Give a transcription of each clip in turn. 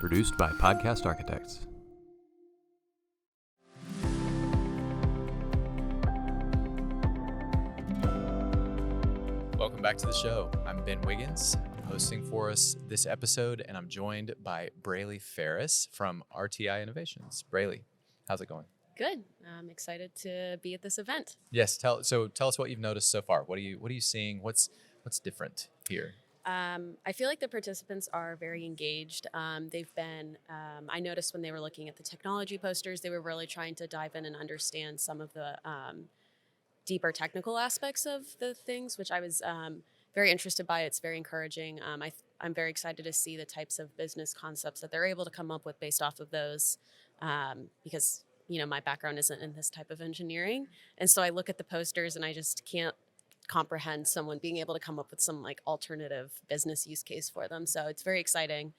Produced by Podcast Architects. Welcome back to the show. I'm Ben Wiggins, hosting for us this episode, and I'm joined by Brailey Faris from RTI Innovations. Brailey, how's it going? Good. I'm excited to be at this event. Yes. Tell us what you've noticed so far. What are you seeing? What's different here? I feel like the participants are very engaged. They've been, I noticed when they were looking at the technology posters, they were really trying to dive in and understand some of the deeper technical aspects of the things, which I was very interested by. It's very encouraging. I'm very excited to see the types of business concepts that they're able to come up with based off of those, because, my background isn't in this type of engineering. And so I look at the posters and I just can't comprehend someone being able to come up with some alternative business use case for them. So it's very exciting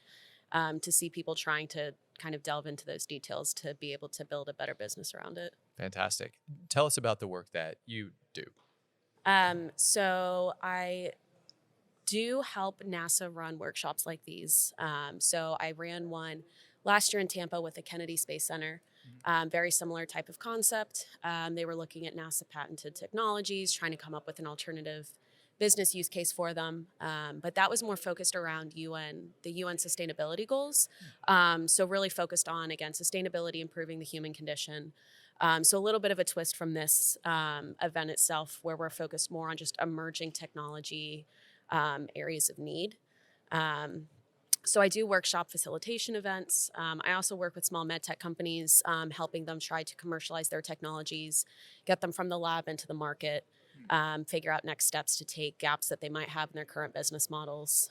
to see people trying to kind of delve into those details to be able to build a better business around it. Fantastic. Tell us about the work that you do. So I do help NASA run workshops like these. So I ran one last year in Tampa with the Kennedy Space Center. Very similar type of concept. They were looking at NASA patented technologies, trying to come up with an alternative business use case for them. But that was more focused around the UN sustainability goals. So really focused on, again, sustainability, improving the human condition. So a little bit of a twist from this event itself, where we're focused more on just emerging technology areas of need. So I do workshop facilitation events. I also work with small med tech companies, helping them try to commercialize their technologies, get them from the lab into the market, figure out next steps to take, gaps that they might have in their current business models.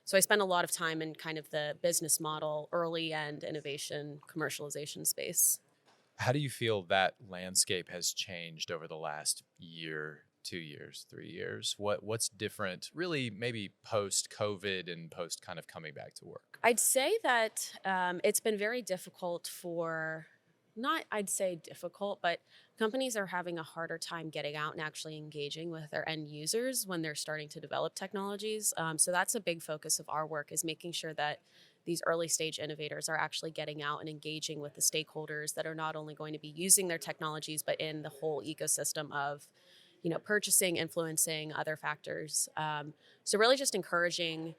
So I spend a lot of time in kind of the business model, early end innovation, commercialization space. How do you feel that landscape has changed over the last year, 2 years, 3 years? What's different, really, maybe post-COVID and post kind of coming back to work? I'd say that it's been very difficult for, I'd say difficult, but companies are having a harder time getting out and actually engaging with their end users when they're starting to develop technologies. So that's a big focus of our work, is making sure that these early stage innovators are actually getting out and engaging with the stakeholders that are not only going to be using their technologies, but in the whole ecosystem of purchasing, influencing, other factors. So really just encouraging,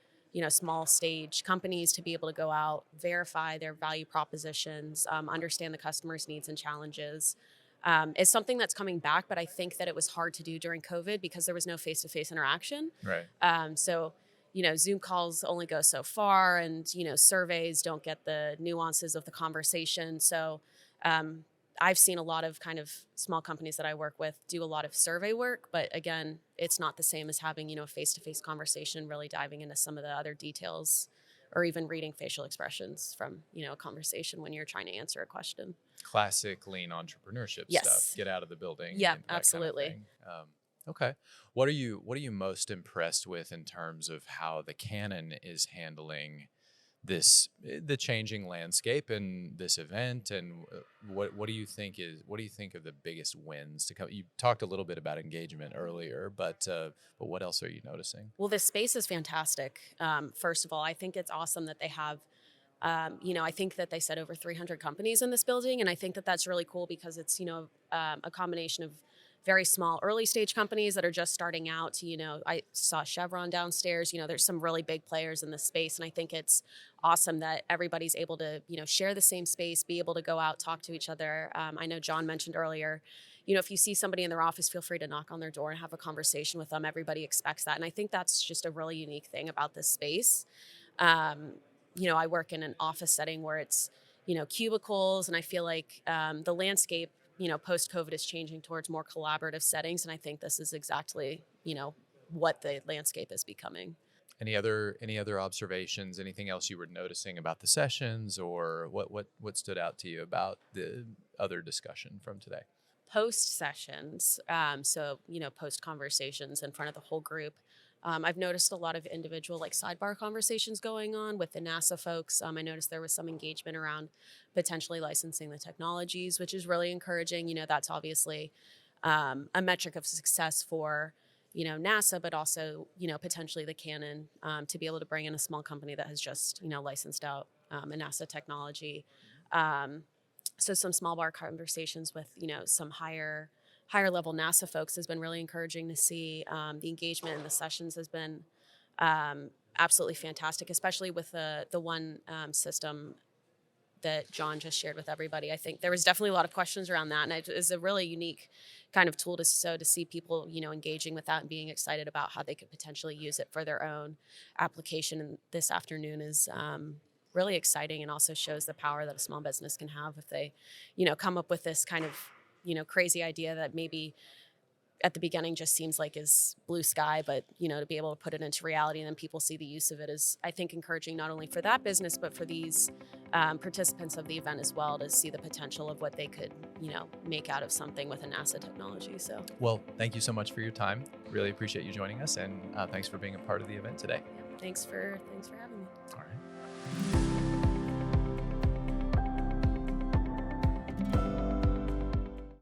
small stage companies to be able to go out, verify their value propositions, understand the customer's needs and challenges. Is something that's coming back, but I think that it was hard to do during COVID because there was no face-to-face interaction. Right. So, Zoom calls only go so far, and, surveys don't get the nuances of the conversation. So, I've seen a lot of kind of small companies that I work with do a lot of survey work, but again, it's not the same as having, a face-to-face conversation, really diving into some of the other details, or even reading facial expressions from, a conversation when you're trying to answer a question. Classic lean entrepreneurship stuff. Get out of the building. Yeah, absolutely. Kind of okay. What are you most impressed with in terms of how the Canon is handling the changing landscape and this event, and what do you think of the biggest wins to come? You talked a little bit about engagement earlier, but what else are you noticing? Well, this space is fantastic. First of all, I think it's awesome that they have, I think that they said over 300 companies in this building, and I think that that's really cool because it's, a combination of very small early stage companies that are just starting out to, I saw Chevron downstairs, there's some really big players in this space. And I think it's awesome that everybody's able to, share the same space, be able to go out, talk to each other. I know John mentioned earlier, if you see somebody in their office, feel free to knock on their door and have a conversation with them. Everybody expects that. And I think that's just a really unique thing about this space. I work in an office setting where it's, cubicles, and I feel like the landscape post-COVID is changing towards more collaborative settings. And I think this is exactly, what the landscape is becoming. Any other observations, anything else you were noticing about the sessions, or what stood out to you about the other discussion from today? Post sessions, post conversations in front of the whole group, I've noticed a lot of individual sidebar conversations going on with the NASA folks. I noticed there was some engagement around potentially licensing the technologies, which is really encouraging. That's obviously a metric of success for NASA, but also potentially the Canon, to be able to bring in a small company that has just licensed out a NASA technology. Um, so some small bar conversations with, some higher level NASA folks has been really encouraging to see. The engagement in the sessions has been absolutely fantastic, especially with the one system that John just shared with everybody. I think there was definitely a lot of questions around that, and it is a really unique kind of tool to see people, engaging with that and being excited about how they could potentially use it for their own application. And this afternoon is really exciting, and also shows the power that a small business can have if they, come up with this kind of, crazy idea that maybe at the beginning just seems like is blue sky, but to be able to put it into reality and then people see the use of it is, I think, encouraging not only for that business but for these participants of the event as well, to see the potential of what they could make out of something with a NASA technology. So, Well, thank you so much for your time. Really appreciate you joining us, and thanks for being a part of the event today. yeah, thanks for having me. All right.